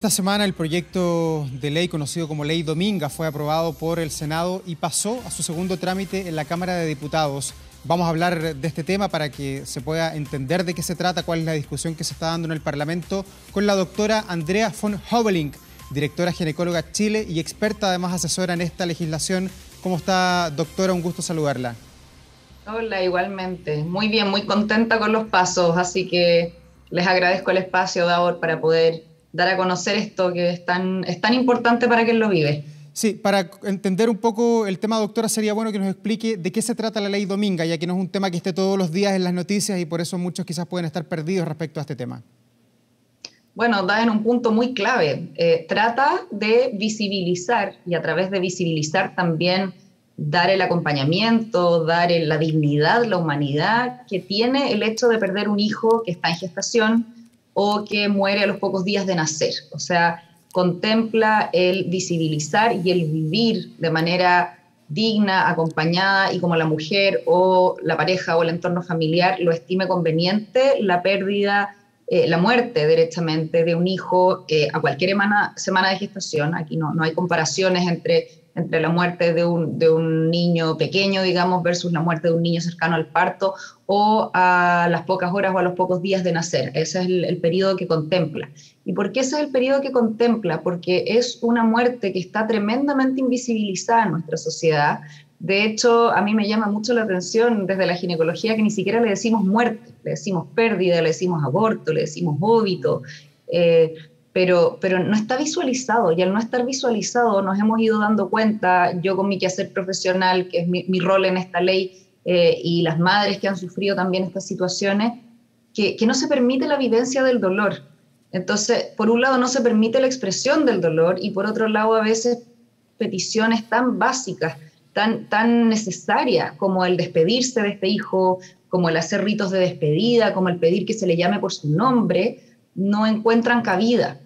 Esta semana el proyecto de ley conocido como Ley Dominga fue aprobado por el Senado y pasó a su segundo trámite en la Cámara de Diputados. Vamos a hablar de este tema para que se pueda entender de qué se trata, cuál es la discusión que se está dando en el Parlamento, con la doctora Andrea von Houwelink, directora ginecóloga Chile y experta, además asesora en esta legislación. ¿Cómo está, doctora? Un gusto saludarla. Hola, igualmente. Muy bien, muy contenta con los pasos, así que les agradezco el espacio, Davor, para poder dar a conocer esto que es tan importante para quien lo vive. Sí, para entender un poco el tema, doctora, sería bueno que nos explique de qué se trata la Ley Dominga, ya que no es un tema que esté todos los días en las noticias y por eso muchos quizás pueden estar perdidos respecto a este tema. Bueno, da en un punto muy clave. Trata de visibilizar y a través de visibilizar también dar el acompañamiento, dar la dignidad, la humanidad que tiene el hecho de perder un hijo que está en gestación o que muere a los pocos días de nacer. O sea, contempla el visibilizar y el vivir de manera digna, acompañada, y como la mujer o la pareja o el entorno familiar lo estime conveniente, la pérdida, la muerte derechamente de un hijo a cualquier semana de gestación. Aquí no hay comparaciones entre la muerte de un niño pequeño, digamos, versus la muerte de un niño cercano al parto o a las pocas horas o a los pocos días de nacer. Ese es el periodo que contempla. ¿Y por qué ese es el periodo que contempla? Porque es una muerte que está tremendamente invisibilizada en nuestra sociedad. De hecho, a mí me llama mucho la atención desde la ginecología que ni siquiera le decimos muerte, le decimos pérdida, le decimos aborto, le decimos óbito, pero no está visualizado, y al no estar visualizado nos hemos ido dando cuenta, yo con mi quehacer profesional, que es mi rol en esta ley, y las madres que han sufrido también estas situaciones, que no se permite la vivencia del dolor. Entonces, por un lado no se permite la expresión del dolor y por otro lado a veces peticiones tan básicas, tan necesarias como el despedirse de este hijo, como el hacer ritos de despedida, como el pedir que se le llame por su nombre, no encuentran cabida.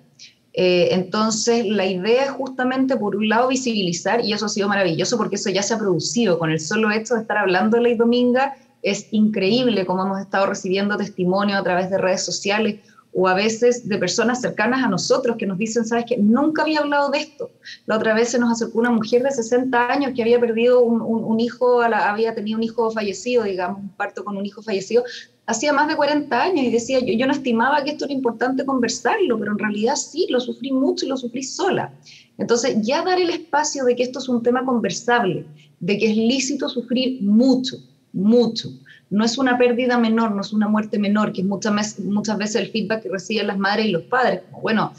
Entonces, la idea es justamente, por un lado, visibilizar, y eso ha sido maravilloso porque eso ya se ha producido. Con el solo hecho de estar hablando de Ley Dominga, es increíble cómo hemos estado recibiendo testimonio a través de redes sociales o a veces de personas cercanas a nosotros que nos dicen, ¿sabes qué? Nunca había hablado de esto. La otra vez se nos acercó una mujer de 60 años que había perdido un hijo, había tenido un hijo fallecido, digamos, un parto con un hijo fallecido, hacía más de 40 años, y decía, yo no estimaba que esto era importante conversarlo, pero en realidad sí, lo sufrí mucho y lo sufrí sola. Entonces, ya dar el espacio de que esto es un tema conversable, de que es lícito sufrir mucho, mucho. No es una pérdida menor, no es una muerte menor, que es muchas veces el feedback que reciben las madres y los padres. Como, bueno,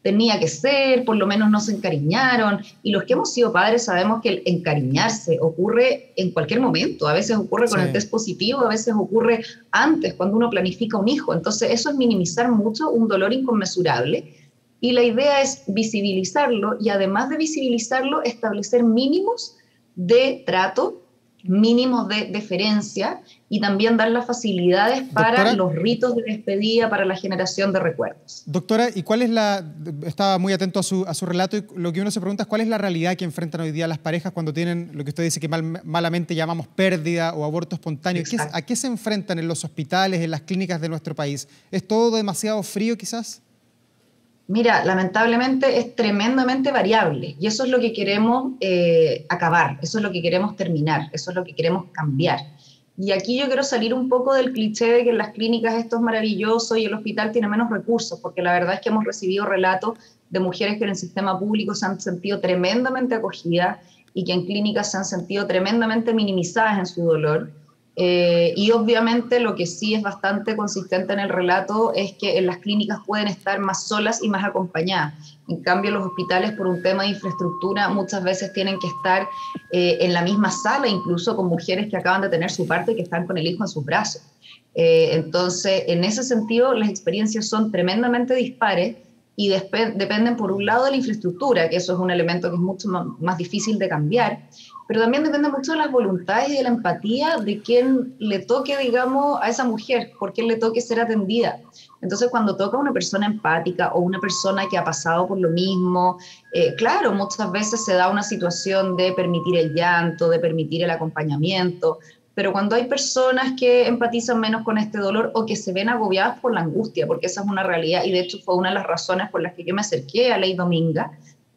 tenía que ser, por lo menos no se encariñaron, y los que hemos sido padres sabemos que el encariñarse ocurre en cualquier momento, a veces ocurre con el test positivo, a veces ocurre antes, cuando uno planifica un hijo. Entonces eso es minimizar mucho un dolor inconmensurable, y la idea es visibilizarlo, y además de visibilizarlo, establecer mínimos de trato, mínimos de deferencia, y también dar las facilidades para Doctora, los ritos de despedida, para la generación de recuerdos. doctora, ¿y cuál es estaba muy atento a su relato, y lo que uno se pregunta es cuál es la realidad que enfrentan hoy día las parejas cuando tienen lo que usted dice que malamente llamamos pérdida o aborto espontáneo? ¿A qué se enfrentan en los hospitales, en las clínicas de nuestro país? ¿Es todo demasiado frío quizás? Mira, lamentablemente es tremendamente variable, y eso es lo que queremos acabar, eso es lo que queremos terminar, eso es lo que queremos cambiar. Y aquí yo quiero salir un poco del cliché de que en las clínicas esto es maravilloso y el hospital tiene menos recursos, porque la verdad es que hemos recibido relatos de mujeres que en el sistema público se han sentido tremendamente acogidas y que en clínicas se han sentido tremendamente minimizadas en su dolor. Y obviamente lo que sí es bastante consistente en el relato es que en las clínicas pueden estar más solas y más acompañadas. En cambio, los hospitales, por un tema de infraestructura, muchas veces tienen que estar en la misma sala, incluso con mujeres que acaban de tener su parto y que están con el hijo en sus brazos. Entonces, en ese sentido, las experiencias son tremendamente dispares y dependen, por un lado, de la infraestructura, que eso es un elemento que es mucho más difícil de cambiar, pero también depende mucho de las voluntades y de la empatía de quien le toque, digamos, a esa mujer, por quien le toque ser atendida. Entonces, cuando toca a una persona empática o una persona que ha pasado por lo mismo, claro, muchas veces se da una situación de permitir el llanto, de permitir el acompañamiento, pero cuando hay personas que empatizan menos con este dolor o que se ven agobiadas por la angustia, porque esa es una realidad, y de hecho fue una de las razones por las que yo me acerqué a Ley Dominga,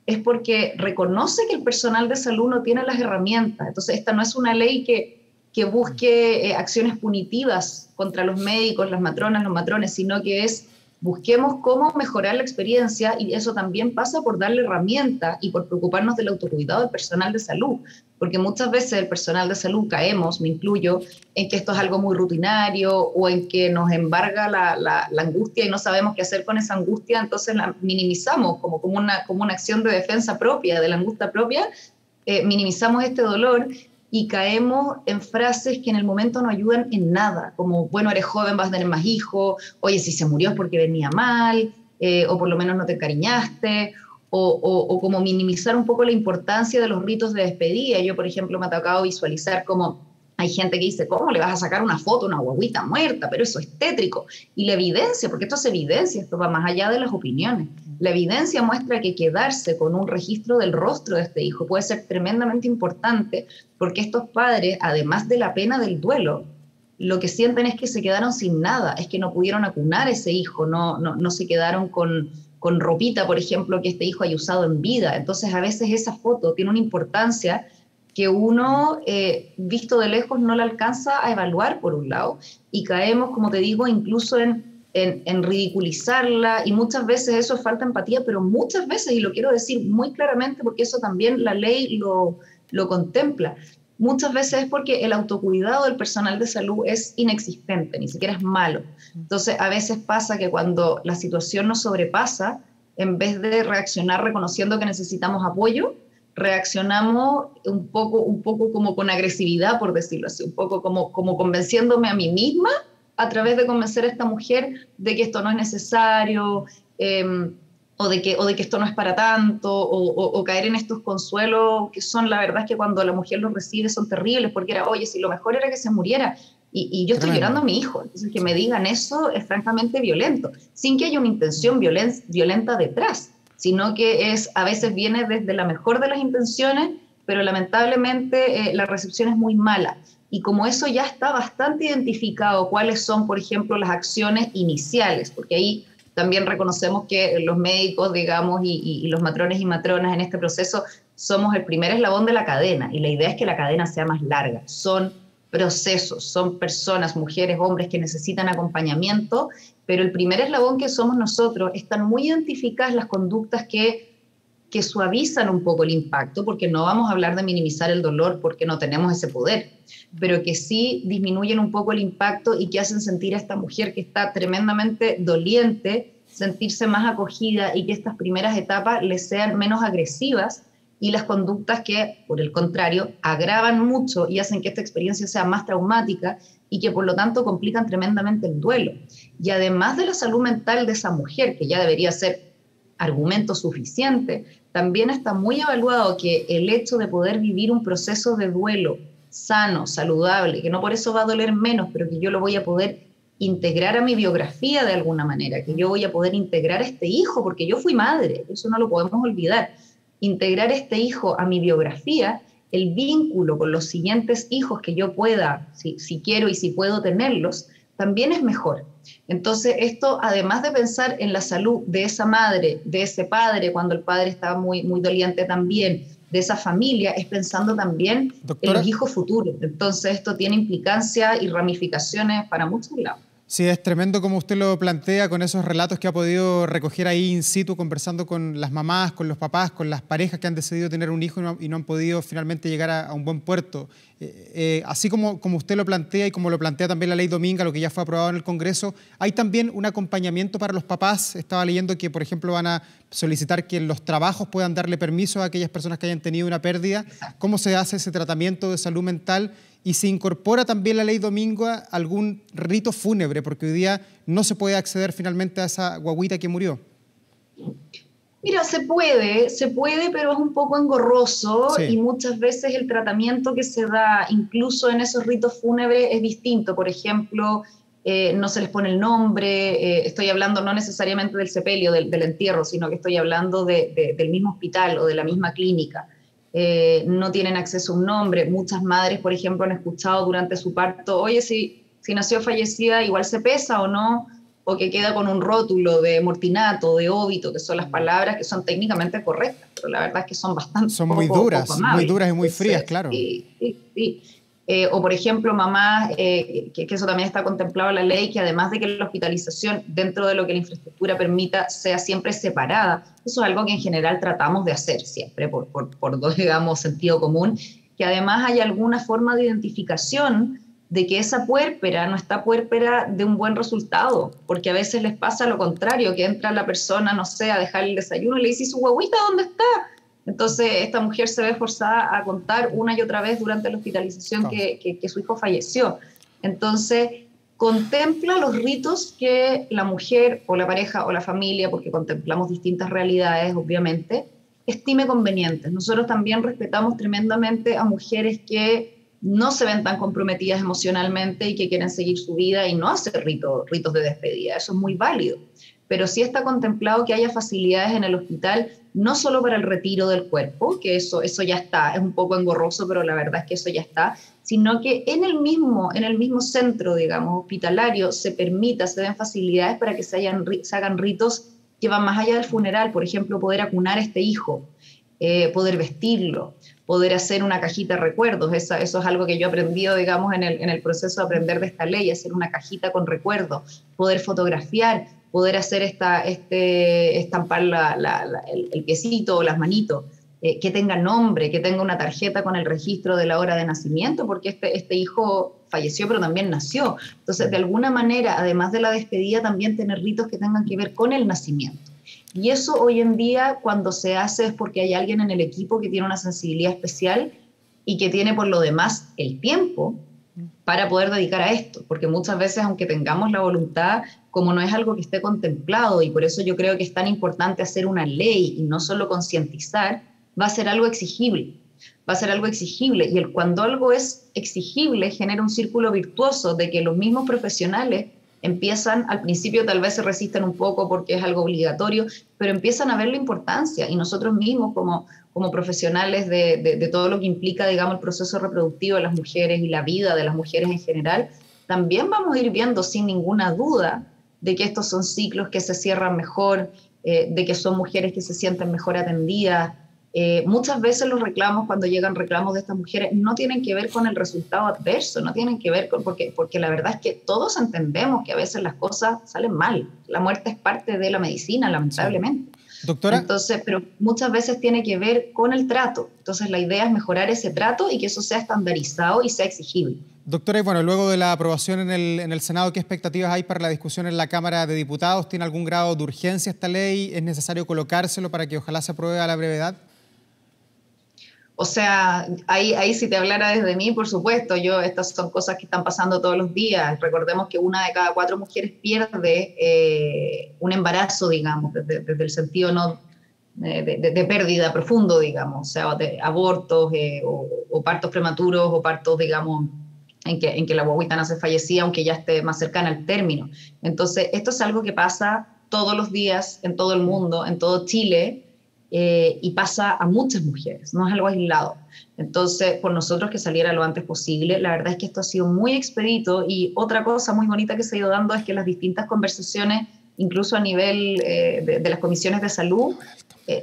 es porque reconoce que el personal de salud no tiene las herramientas. Entonces, esta no es una ley que busque acciones punitivas contra los médicos, las matronas, los matrones, sino que es busquemos cómo mejorar la experiencia, y eso también pasa por darle herramientas y por preocuparnos del autocuidado del personal de salud, porque muchas veces el personal de salud caemos, me incluyo, en que esto es algo muy rutinario o en que nos embarga la angustia y no sabemos qué hacer con esa angustia, entonces la minimizamos como una acción de defensa propia, de la angustia propia, minimizamos este dolor y caemos en frases que en el momento no ayudan en nada, como, bueno, eres joven, vas a tener más hijos, oye, si se murió es porque venía mal, o por lo menos no te encariñaste, o como minimizar un poco la importancia de los ritos de despedida. Yo, por ejemplo, me ha tocado visualizar como hay gente que dice, ¿cómo le vas a sacar una foto a una guaguita muerta? Pero eso es tétrico. Y la evidencia, porque esto es evidencia, esto va más allá de las opiniones. La evidencia muestra que quedarse con un registro del rostro de este hijo puede ser tremendamente importante, porque estos padres, además de la pena del duelo, lo que sienten es que se quedaron sin nada, es que no pudieron acunar a ese hijo, no se quedaron con ropita, por ejemplo, que este hijo haya usado en vida. Entonces, a veces esa foto tiene una importancia que uno, visto de lejos, no la alcanza a evaluar, por un lado, y caemos, como te digo, incluso en ridiculizarla, y muchas veces eso es falta de empatía, pero muchas veces, y lo quiero decir muy claramente porque eso también la ley lo contempla, muchas veces es porque el autocuidado del personal de salud es inexistente, ni siquiera es malo. Entonces, a veces pasa que cuando la situación nos sobrepasa, en vez de reaccionar reconociendo que necesitamos apoyo, reaccionamos un poco como con agresividad, por decirlo así, un poco como convenciéndome a mí misma a través de convencer a esta mujer de que esto no es necesario, o de que esto no es para tanto, o caer en estos consuelos que son, la verdad es que cuando la mujer los recibe son terribles, porque era, oye, si lo mejor era que se muriera, y yo estoy llorando a mi hijo, entonces que me digan eso es francamente violento, sin que haya una intención violenta detrás, sino que a veces viene desde la mejor de las intenciones, pero lamentablemente la recepción es muy mala. Y como eso ya está bastante identificado, cuáles son, por ejemplo, las acciones iniciales, porque ahí también reconocemos que los médicos, digamos, y los matrones y matronas en este proceso somos el primer eslabón de la cadena, y la idea es que la cadena sea más larga. Son procesos, son personas, mujeres, hombres que necesitan acompañamiento, pero el primer eslabón que somos nosotros, están muy identificadas las conductas que suavizan un poco el impacto, porque no vamos a hablar de minimizar el dolor porque no tenemos ese poder, pero que sí disminuyen un poco el impacto y que hacen sentir a esta mujer que está tremendamente doliente, sentirse más acogida, y que estas primeras etapas les sean menos agresivas, y las conductas que, por el contrario, agravan mucho y hacen que esta experiencia sea más traumática y que por lo tanto complican tremendamente el duelo. Y además de la salud mental de esa mujer, que ya debería ser argumento suficiente, también está muy evaluado que el hecho de poder vivir un proceso de duelo sano, saludable, que no por eso va a doler menos, pero que yo lo voy a poder integrar a mi biografía de alguna manera, que yo voy a poder integrar a este hijo, porque yo fui madre, eso no lo podemos olvidar, integrar este hijo a mi biografía, el vínculo con los siguientes hijos que yo pueda, si quiero y si puedo tenerlos, también es mejor. Entonces, esto, además de pensar en la salud de esa madre, de ese padre, cuando el padre estaba muy, muy doliente también, de esa familia, es pensando también en los hijos futuros. Entonces, esto tiene implicancias y ramificaciones para muchos lados. Sí, es tremendo como usted lo plantea, con esos relatos que ha podido recoger ahí in situ, conversando con las mamás, con los papás, con las parejas que han decidido tener un hijo y no han podido finalmente llegar a un buen puerto. Así como usted lo plantea y como lo plantea también la Ley Dominga, lo que ya fue aprobado en el Congreso, hay también un acompañamiento para los papás. Estaba leyendo que, por ejemplo, van a solicitar que en los trabajos puedan darle permiso a aquellas personas que hayan tenido una pérdida. ¿Cómo se hace ese tratamiento de salud mental? Y se incorpora también la Ley Dominga algún rito fúnebre, porque hoy día no se puede acceder finalmente a esa guaguita que murió. Mira, se puede, pero es un poco engorroso, sí. Y muchas veces el tratamiento que se da, incluso en esos ritos fúnebres, es distinto. Por ejemplo, no se les pone el nombre, estoy hablando no necesariamente del sepelio, del entierro, sino que estoy hablando del mismo hospital o de la misma clínica. no tienen acceso a un nombre. Muchas madres, por ejemplo, han escuchado durante su parto, oye, si nació fallecida, igual se pesa o no, o que queda con un rótulo de mortinato, de óbito, que son las palabras que son técnicamente correctas, pero la verdad es que son bastante Son poco muy amables. duras y muy frías, Entonces, claro. sí. O por ejemplo, mamás, que eso también está contemplado en la ley, que además de que la hospitalización dentro de lo que la infraestructura permita sea siempre separada, eso es algo que en general tratamos de hacer siempre por digamos, sentido común, que además hay alguna forma de identificación de que esa puérpera no está puérpera de un buen resultado, porque a veces les pasa lo contrario, que entra la persona, no sé, a dejar el desayuno y le dice, ¿y su huevita dónde está? Entonces, esta mujer se ve forzada a contar una y otra vez durante la hospitalización que su hijo falleció. Entonces, contempla los ritos que la mujer o la pareja o la familia, porque contemplamos distintas realidades, obviamente, estime convenientes. Nosotros también respetamos tremendamente a mujeres que no se ven tan comprometidas emocionalmente y que quieren seguir su vida y no hacer ritos de despedida. Eso es muy válido. Pero sí está contemplado que haya facilidades en el hospital, no solo para el retiro del cuerpo, que eso ya está, es un poco engorroso, pero la verdad es que eso ya está, sino que en el mismo centro, digamos, hospitalario, se den facilidades para que se hagan ritos que van más allá del funeral, por ejemplo, poder acunar a este hijo, poder vestirlo, poder hacer una cajita de recuerdos. Eso es algo que yo he aprendido, digamos, en el proceso de aprender de esta ley, hacer una cajita con recuerdos, poder fotografiar, poder hacer estampar el piecito o las manitos, que tenga nombre, que tenga una tarjeta con el registro de la hora de nacimiento, porque este hijo falleció, pero también nació. Entonces, de alguna manera, además de la despedida, también tener ritos que tengan que ver con el nacimiento. Y eso hoy en día, cuando se hace, es porque hay alguien en el equipo que tiene una sensibilidad especial y que tiene por lo demás el tiempo para poder dedicar a esto, porque muchas veces, aunque tengamos la voluntad, como no es algo que esté contemplado, y por eso yo creo que es tan importante hacer una ley y no solo concientizar, va a ser algo exigible. Va a ser algo exigible, y cuando algo es exigible genera un círculo virtuoso de que los mismos profesionales empiezan, al principio tal vez se resisten un poco porque es algo obligatorio, pero empiezan a ver la importancia, y nosotros mismos como profesionales de todo lo que implica, digamos, el proceso reproductivo de las mujeres y la vida de las mujeres en general, también vamos a ir viendo sin ninguna duda de que estos son ciclos que se cierran mejor, de que son mujeres que se sienten mejor atendidas. Muchas veces los reclamos, cuando llegan reclamos de estas mujeres, no tienen que ver con el resultado adverso, no tienen que ver con, porque la verdad es que todos entendemos que a veces las cosas salen mal. La muerte es parte de la medicina, lamentablemente. Sí. Doctora. Entonces, pero muchas veces tiene que ver con el trato. Entonces, la idea es mejorar ese trato y que eso sea estandarizado y sea exigible. Doctora, y bueno, luego de la aprobación en el Senado, ¿qué expectativas hay para la discusión en la Cámara de Diputados? ¿Tiene algún grado de urgencia esta ley? ¿Es necesario colocárselo para que ojalá se apruebe a la brevedad? O sea, ahí si te hablara desde mí, por supuesto, estas son cosas que están pasando todos los días. Recordemos que una de cada 4 mujeres pierde un embarazo, digamos, desde el sentido no de pérdida profundo, digamos, o sea, de abortos o partos prematuros o partos, digamos, en que la guagüita nace fallecida, aunque ya esté más cercana al término. Entonces, esto es algo que pasa todos los días en todo el mundo, en todo Chile, y pasa a muchas mujeres, no es algo aislado. Entonces, por nosotros que saliera lo antes posible, la verdad es que esto ha sido muy expedito, y otra cosa muy bonita que se ha ido dando es que las distintas conversaciones, incluso a nivel de las comisiones de salud,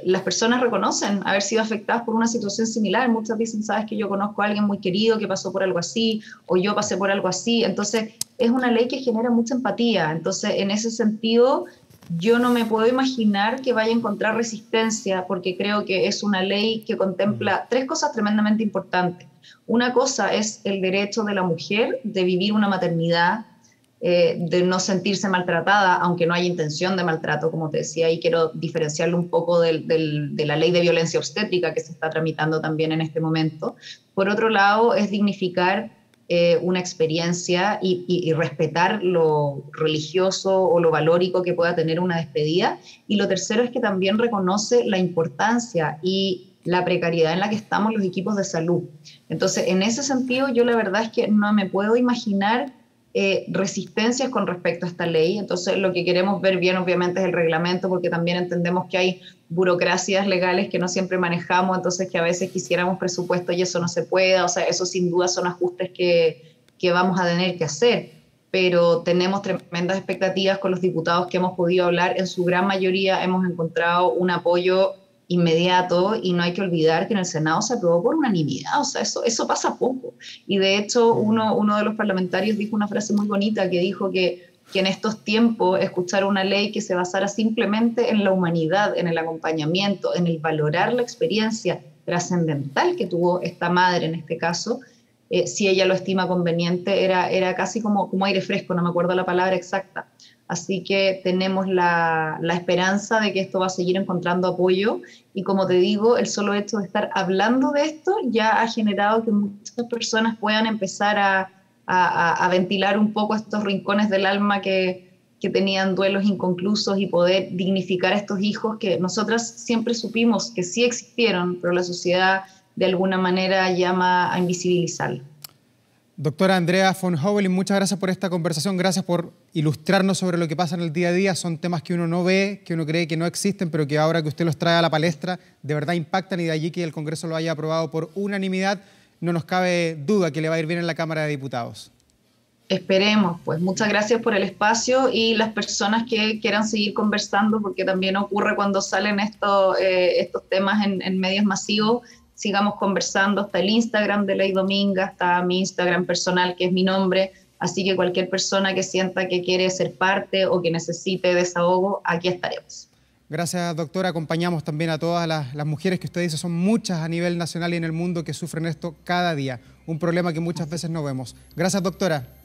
las personas reconocen haber sido afectadas por una situación similar. Muchas dicen, sabes que yo conozco a alguien muy querido que pasó por algo así, o yo pasé por algo así. Entonces, es una ley que genera mucha empatía. Entonces, en ese sentido, yo no me puedo imaginar que vaya a encontrar resistencia, porque creo que es una ley que contempla 3 cosas tremendamente importantes. Una cosa es el derecho de la mujer de vivir una maternidad, de no sentirse maltratada, aunque no haya intención de maltrato, como te decía, y quiero diferenciarlo un poco de la ley de violencia obstétrica que se está tramitando también en este momento. Por otro lado, es dignificar una experiencia y respetar lo religioso o lo valórico que pueda tener una despedida. Y lo tercero es que también reconoce la importancia y la precariedad en la que estamos los equipos de salud. Entonces, en ese sentido, yo la verdad es que no me puedo imaginar resistencias con respecto a esta ley. Entonces, lo que queremos ver bien, obviamente, es el reglamento, porque también entendemos que hay burocracias legales que no siempre manejamos, entonces que a veces quisiéramos presupuesto y eso no se pueda. O sea, eso sin duda son ajustes que vamos a tener que hacer, pero tenemos tremendas expectativas con los diputados que hemos podido hablar. En su gran mayoría hemos encontrado un apoyo inmediato, y no hay que olvidar que en el Senado se aprobó por unanimidad. O sea, eso pasa poco. Y de hecho uno de los parlamentarios dijo una frase muy bonita, que dijo que en estos tiempos escuchar una ley que se basara simplemente en la humanidad, en el acompañamiento, en el valorar la experiencia trascendental que tuvo esta madre en este caso, si ella lo estima conveniente, era casi como aire fresco, no me acuerdo la palabra exacta. Así que tenemos la esperanza de que esto va a seguir encontrando apoyo, y como te digo, el solo hecho de estar hablando de esto ya ha generado que muchas personas puedan empezar a ventilar un poco estos rincones del alma que tenían duelos inconclusos, y poder dignificar a estos hijos que nosotras siempre supimos que sí existieron, pero la sociedad de alguna manera llama a invisibilizarlo. Doctora Andrea von Houweling, muchas gracias por esta conversación, gracias por ilustrarnos sobre lo que pasa en el día a día. Son temas que uno no ve, que uno cree que no existen, pero que ahora que usted los trae a la palestra, de verdad impactan, y de allí que el Congreso lo haya aprobado por unanimidad, no nos cabe duda que le va a ir bien en la Cámara de Diputados. Esperemos, pues muchas gracias por el espacio, y las personas que quieran seguir conversando, porque también ocurre cuando salen estos temas en medios masivos. Sigamos conversando. Hasta el Instagram de Ley Dominga, hasta mi Instagram personal, que es mi nombre. Así que cualquier persona que sienta que quiere ser parte o que necesite desahogo, aquí estaremos. Gracias, doctora. Acompañamos también a todas las mujeres que usted dice son muchas a nivel nacional y en el mundo que sufren esto cada día. Un problema que muchas veces no vemos. Gracias, doctora.